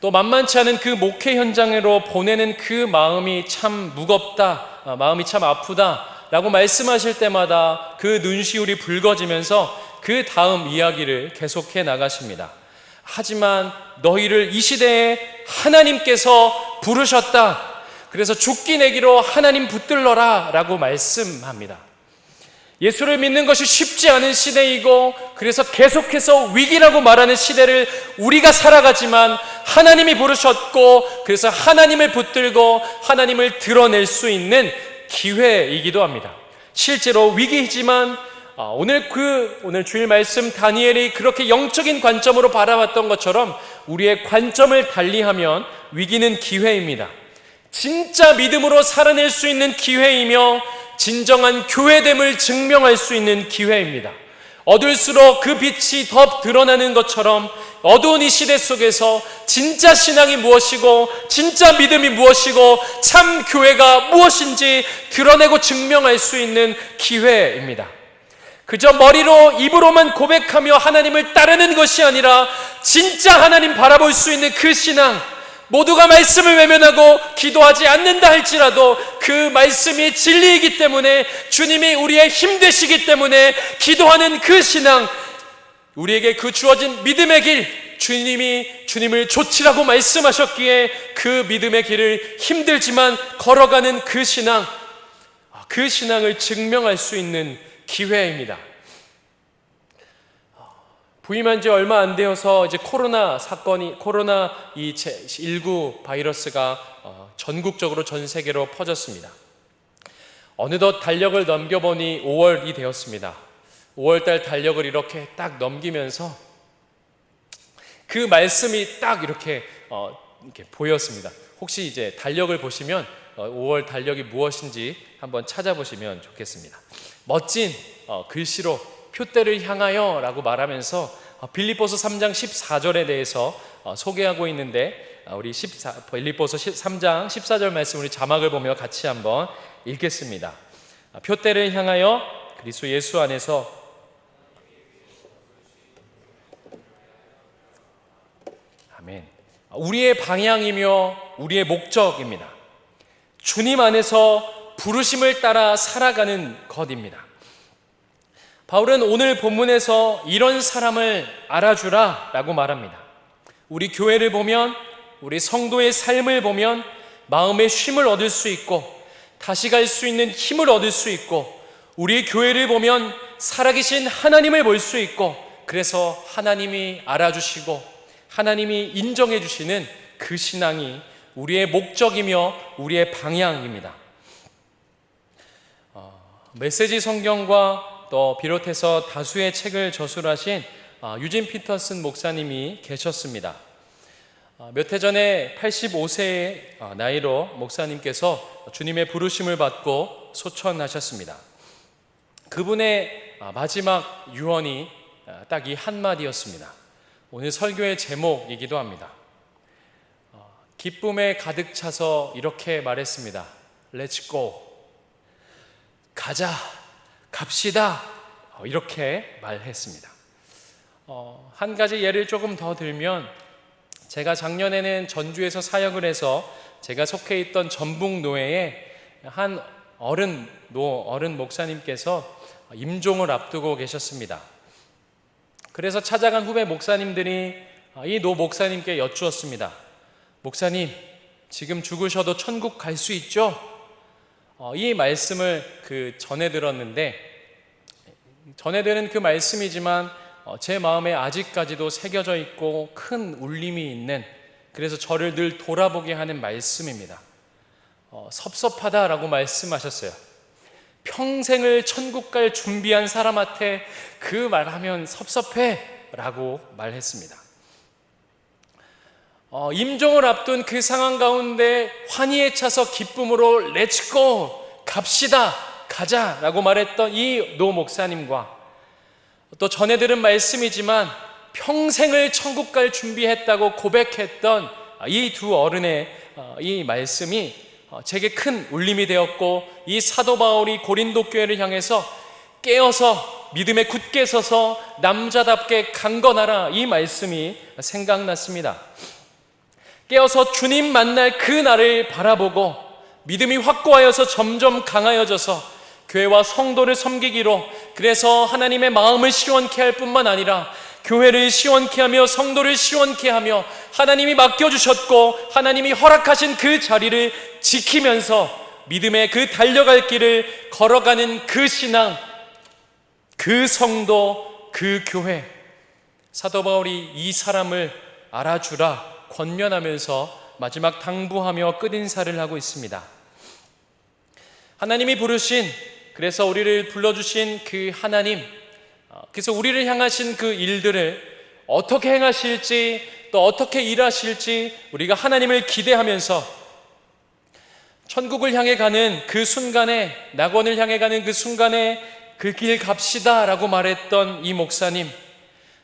또 만만치 않은 그 목회 현장으로 보내는 그 마음이 참 무겁다, 마음이 참 아프다 라고 말씀하실 때마다 그 눈시울이 붉어지면서 그 다음 이야기를 계속해 나가십니다. 하지만 너희를 이 시대에 하나님께서 부르셨다. 그래서 죽기 내기로 하나님 붙들러라 라고 말씀합니다. 예수를 믿는 것이 쉽지 않은 시대이고, 그래서 계속해서 위기라고 말하는 시대를 우리가 살아가지만 하나님이 부르셨고, 그래서 하나님을 붙들고 하나님을 드러낼 수 있는 기회이기도 합니다. 실제로 위기이지만 오늘 주일 말씀 다니엘이 그렇게 영적인 관점으로 바라봤던 것처럼 우리의 관점을 달리하면 위기는 기회입니다. 진짜 믿음으로 살아낼 수 있는 기회이며 진정한 교회됨을 증명할 수 있는 기회입니다. 어둘수록 그 빛이 더 드러나는 것처럼 어두운 이 시대 속에서 진짜 신앙이 무엇이고 진짜 믿음이 무엇이고 참 교회가 무엇인지 드러내고 증명할 수 있는 기회입니다. 그저 머리로 입으로만 고백하며 하나님을 따르는 것이 아니라 진짜 하나님 바라볼 수 있는 그 신앙, 모두가 말씀을 외면하고 기도하지 않는다 할지라도 그 말씀이 진리이기 때문에 주님이 우리의 힘 되시기 때문에 기도하는 그 신앙, 우리에게 그 주어진 믿음의 길, 주님을 좇으라고 말씀하셨기에 그 믿음의 길을 힘들지만 걸어가는 그 신앙, 그 신앙을 증명할 수 있는 기회입니다. 부임한 지 얼마 안 되어서 이제 코로나 19 바이러스가 전국적으로 전 세계로 퍼졌습니다. 어느덧 달력을 넘겨보니 5월이 되었습니다. 5월달 달력을 이렇게 딱 넘기면서 그 말씀이 딱 이렇게 보였습니다. 혹시 이제 달력을 보시면 5월 달력이 무엇인지 한번 찾아보시면 좋겠습니다. 멋진 글씨로 표대를 향하여 라고 말하면서 빌립보서 3장 14절에 대해서 소개하고 있는데, 우리 빌립보서 3장 14절 말씀 우리 자막을 보며 같이 한번 읽겠습니다. 표대를 향하여 그리스도 예수 안에서 아멘. 우리의 방향이며 우리의 목적입니다. 주님 안에서 부르심을 따라 살아가는 것입니다. 바울은 오늘 본문에서 이런 사람을 알아주라 라고 말합니다. 우리 교회를 보면, 우리 성도의 삶을 보면 마음의 쉼을 얻을 수 있고 다시 갈 수 있는 힘을 얻을 수 있고, 우리 교회를 보면 살아계신 하나님을 볼 수 있고, 그래서 하나님이 알아주시고 하나님이 인정해 주시는 그 신앙이 우리의 목적이며 우리의 방향입니다. 메시지 성경과 또 비롯해서 다수의 책을 저술하신 유진 피터슨 목사님이 계셨습니다. 몇 해 전에 85세의 나이로 목사님께서 주님의 부르심을 받고 소천하셨습니다. 그분의 마지막 유언이 딱 이 한마디였습니다. 오늘 설교의 제목이기도 합니다. 기쁨에 가득 차서 이렇게 말했습니다. Let's go. 가자, 갑시다. 이렇게 말했습니다. 한 가지 예를 조금 더 들면, 제가 작년에는 전주에서 사역을 해서 제가 속해 있던 전북노회에 한 어른 목사님께서 임종을 앞두고 계셨습니다. 그래서 찾아간 후배 목사님들이 이 노 목사님께 여쭈었습니다. 목사님, 지금 죽으셔도 천국 갈 수 있죠? 이 말씀을 전해 들었는데, 전해 들은 그 말씀이지만 제 마음에 아직까지도 새겨져 있고 큰 울림이 있는, 그래서 저를 늘 돌아보게 하는 말씀입니다. 섭섭하다라고 말씀하셨어요. 평생을 천국 갈 준비한 사람한테 그 말하면 섭섭해 라고 말했습니다. 임종을 앞둔 그 상황 가운데 환희에 차서 기쁨으로 렛츠고, 갑시다, 가자 라고 말했던 이 노 목사님과, 또 전해 들은 말씀이지만 평생을 천국 갈 준비했다고 고백했던 이 두 어른의 이 말씀이 제게 큰 울림이 되었고, 이 사도 바울이 고린도 교회를 향해서 깨어서 믿음에 굳게 서서 남자답게 강건하라, 이 말씀이 생각났습니다. 깨어서 주님 만날 그 날을 바라보고 믿음이 확고하여서 점점 강하여져서 교회와 성도를 섬기기로, 그래서 하나님의 마음을 시원케 할 뿐만 아니라 교회를 시원케 하며 성도를 시원케 하며 하나님이 맡겨주셨고 하나님이 허락하신 그 자리를 지키면서 믿음의 그 달려갈 길을 걸어가는 그 신앙, 그 성도, 그 교회, 사도 바울이 이 사람을 알아주라 권면하면서 마지막 당부하며 끝인사를 하고 있습니다. 하나님이 부르신, 그래서 우리를 불러주신 그 하나님, 그래서 우리를 향하신 그 일들을 어떻게 행하실지, 또 어떻게 일하실지 우리가 하나님을 기대하면서 천국을 향해 가는 그 순간에, 낙원을 향해 가는 그 순간에 그 길 갑시다 라고 말했던 이 목사님,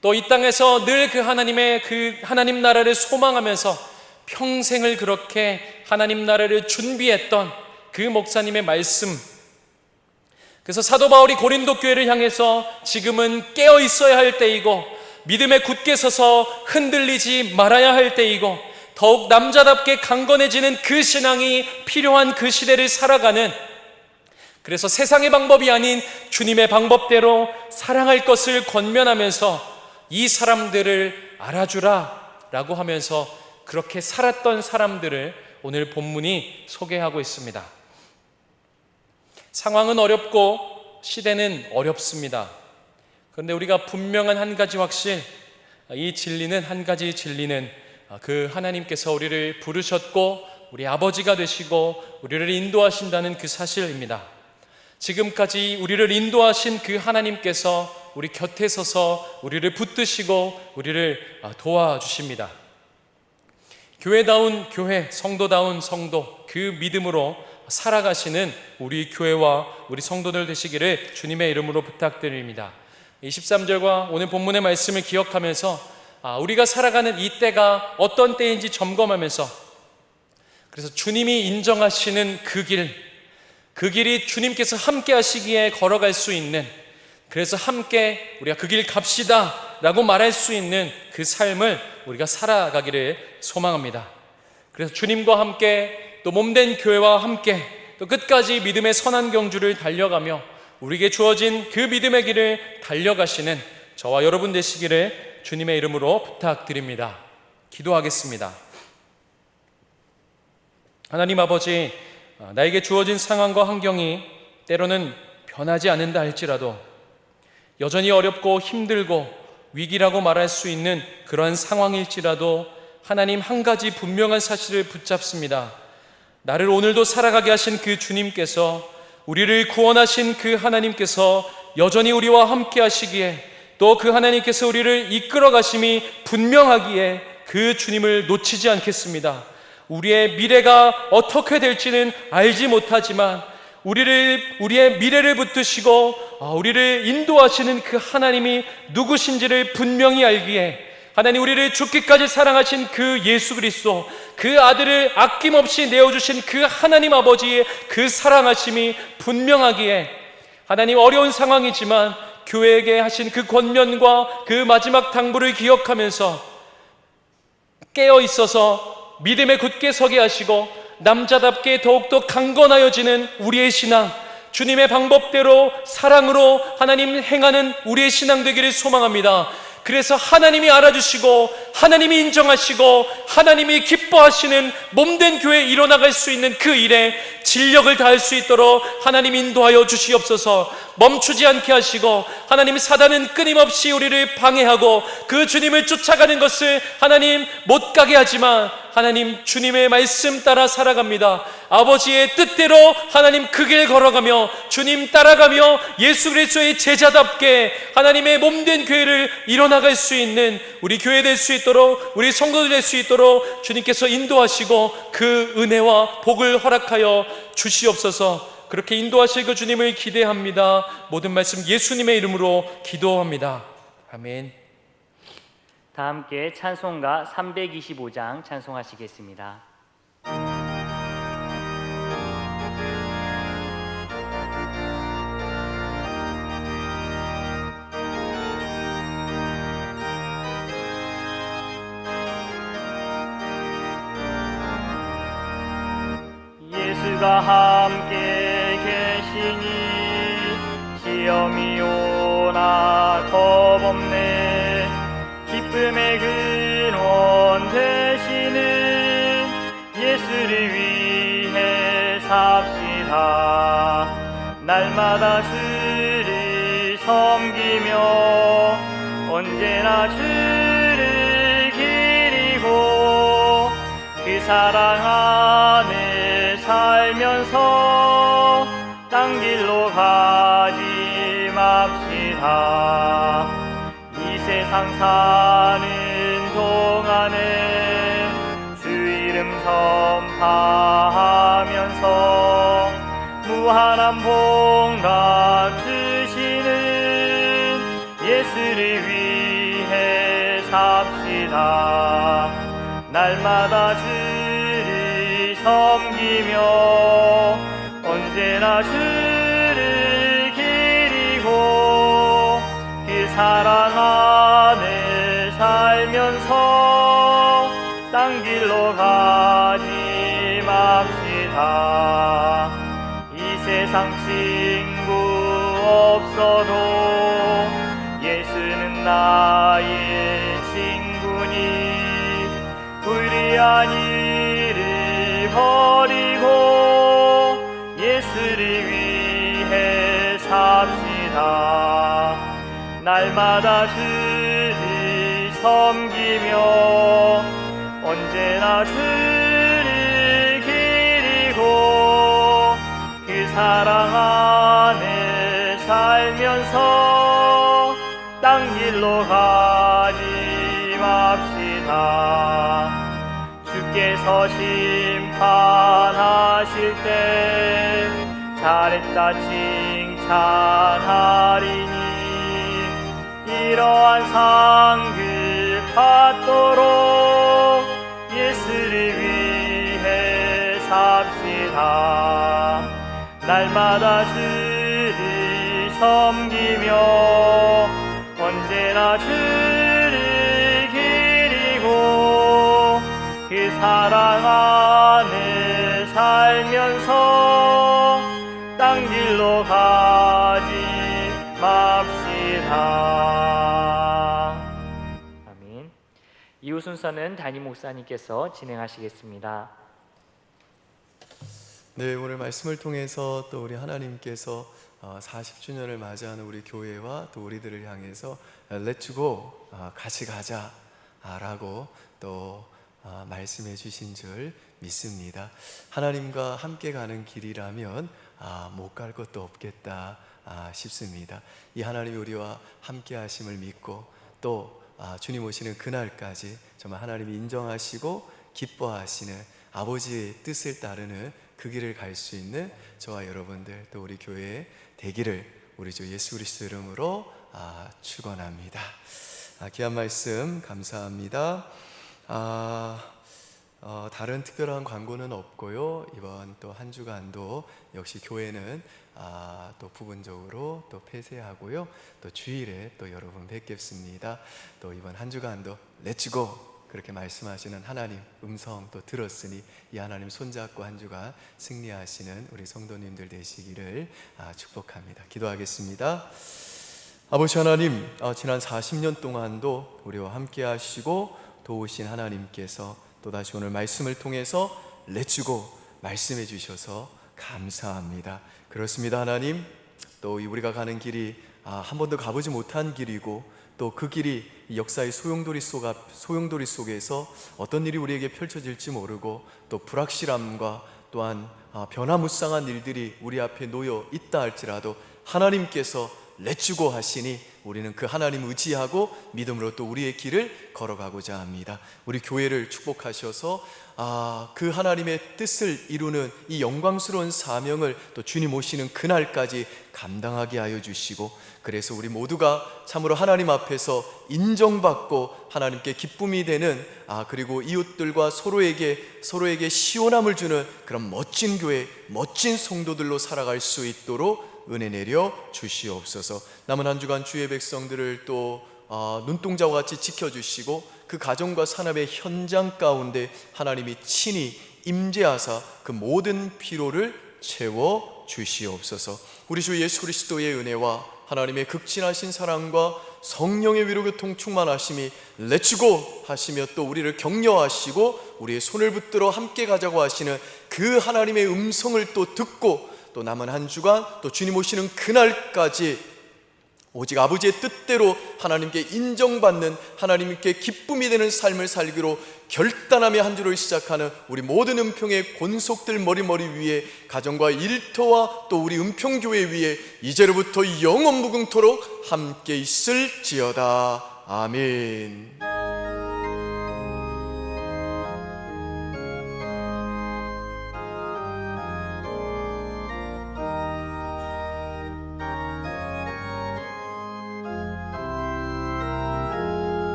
또 이 땅에서 늘 그 하나님 나라를 소망하면서 평생을 그렇게 하나님 나라를 준비했던 그 목사님의 말씀, 그래서 사도 바울이 고린도 교회를 향해서 지금은 깨어 있어야 할 때이고 믿음에 굳게 서서 흔들리지 말아야 할 때이고 더욱 남자답게 강건해지는 그 신앙이 필요한 그 시대를 살아가는, 그래서 세상의 방법이 아닌 주님의 방법대로 사랑할 것을 권면하면서 이 사람들을 알아주라 라고 하면서 그렇게 살았던 사람들을 오늘 본문이 소개하고 있습니다. 상황은 어렵고 시대는 어렵습니다. 그런데 우리가 분명한 한 가지 확실, 이 진리는, 한 가지 진리는 그 하나님께서 우리를 부르셨고 우리 아버지가 되시고 우리를 인도하신다는 그 사실입니다. 지금까지 우리를 인도하신 그 하나님께서 우리 곁에 서서 우리를 붙드시고 우리를 도와주십니다. 교회다운 교회, 성도다운 성도, 그 믿음으로 살아가시는 우리 교회와 우리 성도들 되시기를 주님의 이름으로 부탁드립니다. 23절과 오늘 본문의 말씀을 기억하면서 우리가 살아가는 이 때가 어떤 때인지 점검하면서, 그래서 주님이 인정하시는 그 길이 주님께서 함께 하시기에 걸어갈 수 있는, 그래서 함께 우리가 그 길 갑시다 라고 말할 수 있는 그 삶을 우리가 살아가기를 소망합니다. 그래서 주님과 함께, 또 몸된 교회와 함께, 또 끝까지 믿음의 선한 경주를 달려가며 우리에게 주어진 그 믿음의 길을 달려가시는 저와 여러분 되시기를 주님의 이름으로 부탁드립니다. 기도하겠습니다. 하나님 아버지, 나에게 주어진 상황과 환경이 때로는 변하지 않는다 할지라도 여전히 어렵고 힘들고 위기라고 말할 수 있는 그러한 상황일지라도 하나님, 한 가지 분명한 사실을 붙잡습니다. 나를 오늘도 살아가게 하신 그 주님께서, 우리를 구원하신 그 하나님께서 여전히 우리와 함께 하시기에, 또 그 하나님께서 우리를 이끌어 가심이 분명하기에 그 주님을 놓치지 않겠습니다. 우리의 미래가 어떻게 될지는 알지 못하지만 우리의 미래를 붙드시고 우리를 인도하시는 그 하나님이 누구신지를 분명히 알기에, 하나님, 우리를 죽기까지 사랑하신 그 예수 그리스도, 그 아들을 아낌없이 내어주신 그 하나님 아버지의 그 사랑하심이 분명하기에, 하나님, 어려운 상황이지만 교회에게 하신 그 권면과 그 마지막 당부를 기억하면서 깨어 있어서 믿음에 굳게 서게 하시고 남자답게 더욱더 강건하여지는 우리의 신앙, 주님의 방법대로 사랑으로 하나님 행하는 우리의 신앙 되기를 소망합니다. 그래서 하나님이 알아주시고 하나님이 인정하시고 하나님이 기뻐하시는 몸된 교회에 일어나갈 수 있는 그 일에 진력을 다할 수 있도록 하나님 인도하여 주시옵소서. 멈추지 않게 하시고, 하나님, 사단은 끊임없이 우리를 방해하고 그 주님을 쫓아가는 것을 하나님 못 가게 하지만, 하나님, 주님의 말씀 따라 살아갑니다. 아버지의 뜻대로 하나님 그 길 걸어가며 주님 따라가며 예수 그리스도의 제자답게 하나님의 몸된 교회를 일어나갈 수 있는 우리 교회 될 수 있도록, 우리 성도들 될 수 있도록 주님께서 인도하시고 그 은혜와 복을 허락하여 주시옵소서. 그렇게 인도하실 그 주님을 기대합니다. 모든 말씀 예수님의 이름으로 기도합니다. 아멘. 다 함께 찬송가 325장 찬송하시겠습니다. 주가 함께 계시니 시험이 오나 겁없네. 기쁨의 근원 되시는 예수를 위해 삽시다. 날마다 주를 섬기며 언제나 주를 기리고 그 사랑 안에 살면서 딴 길로 가지 맙시다. 이 세상 사는 동안에 주 이름 전파하면서 무한한 복락 주시는 예수를 위해 삽시다. 날마다 주를 섬기며 언제나 주를 기리고 그 사랑 안에 살면서 딴 길로 가지 맙시다. 이 세상 친구 없어도 예수는 나의 친구니 불의한 일을 버리고 예수를 위해 삽시다. 날마다 주를 섬기며 언제나 주를 기리고 그 사랑 안에 살면서 딴 길로 가지 맙시다. 주께서 심판하실 때 잘했다 칭찬하리니 이러한 상을 받도록 예수를 위해 삽시다. 날마다 주를 섬기며 언제나 주를 기리고 그 사랑 안에 살면서 딴 길로 가지 맙시다. 아멘. 이후 순서는 담임 목사님께서 진행하시겠습니다. 네, 오늘 말씀을 통해서 또 우리 하나님께서 40주년을 맞이하는 우리 교회와 또 우리들을 향해서 렛츠고 같이 가자 라고 또 말씀해 주신 줄 믿습니다. 하나님과 함께 가는 길이라면 못 갈 것도 없겠다 싶습니다. 이 하나님이 우리와 함께 하심을 믿고 또 주님 오시는 그날까지 정말 하나님이 인정하시고 기뻐하시는 아버지의 뜻을 따르는 그 길을 갈 수 있는 저와 여러분들 또 우리 교회에 되기를 우리 주 예수 그리스도 이름으로 축원합니다. 귀한 말씀 감사합니다. 다른 특별한 광고는 없고요. 이번 또 한 주간도 역시 교회는 또 부분적으로 또 폐쇄하고요. 또 주일에 또 여러분 뵙겠습니다. 또 이번 한 주간도 렛츠고 그렇게 말씀하시는 하나님 음성 또 들었으니 이 하나님 손잡고 한 주간 승리하시는 우리 성도님들 되시기를 축복합니다. 기도하겠습니다. 아버지 하나님, 지난 40년 동안도 우리와 함께 하시고 도우신 하나님께서 또다시 오늘 말씀을 통해서 렛츠고 말씀해 주셔서 감사합니다. 그렇습니다. 하나님, 또 우리가 가는 길이 한 번도 가보지 못한 길이고 또 그 길이 역사의 소용돌이 속에서 어떤 일이 우리에게 펼쳐질지 모르고 또 불확실함과 또한 변화무쌍한 일들이 우리 앞에 놓여 있다 할지라도 하나님께서 렛츠고 하시니 우리는 그 하나님 의지하고 믿음으로 또 우리의 길을 걸어가고자 합니다. 우리 교회를 축복하셔서 그 하나님의 뜻을 이루는 이 영광스러운 사명을 또 주님 오시는 그날까지 감당하게 하여 주시고, 그래서 우리 모두가 참으로 하나님 앞에서 인정받고 하나님께 기쁨이 되는 그리고 이웃들과 서로에게 시원함을 주는 그런 멋진 교회, 멋진 성도들로 살아갈 수 있도록 은혜 내려 주시옵소서. 남은 한 주간 주의 백성들을 또 눈동자와 같이 지켜주시고 그 가정과 산업의 현장 가운데 하나님이 친히 임재하사 그 모든 피로를 채워 주시옵소서. 우리 주 예수 그리스도의 은혜와 하나님의 극진하신 사랑과 성령의 위로 교통 충만하심이 렛츠고 하시며 또 우리를 격려하시고 우리의 손을 붙들어 함께 가자고 하시는 그 하나님의 음성을 또 듣고 또 남은 한 주간 또 주님 오시는 그날까지 오직 아버지의 뜻대로 하나님께 인정받는, 하나님께 기쁨이 되는 삶을 살기로 결단하며 한 주를 시작하는 우리 모든 은평의 권속들 머리머리 위에 가정과 일터와 또 우리 은평교회 위에 이제로부터 영원 무궁토록 함께 있을지어다. 아멘.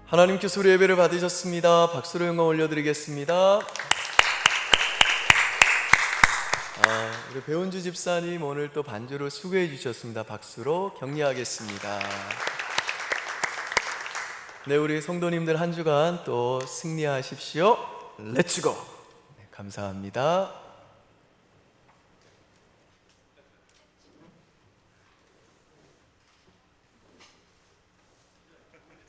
하나님께서 우리 예배를 받으셨습니다. 박수로 영광 올려드리겠습니다. 우리 배은주 집사님 오늘 또 반주로 수고해 주셨습니다. 박수로 격려하겠습니다. 네, 우리 성도님들 한 주간 또 승리하십시오. 렛츠고. 네, 감사합니다.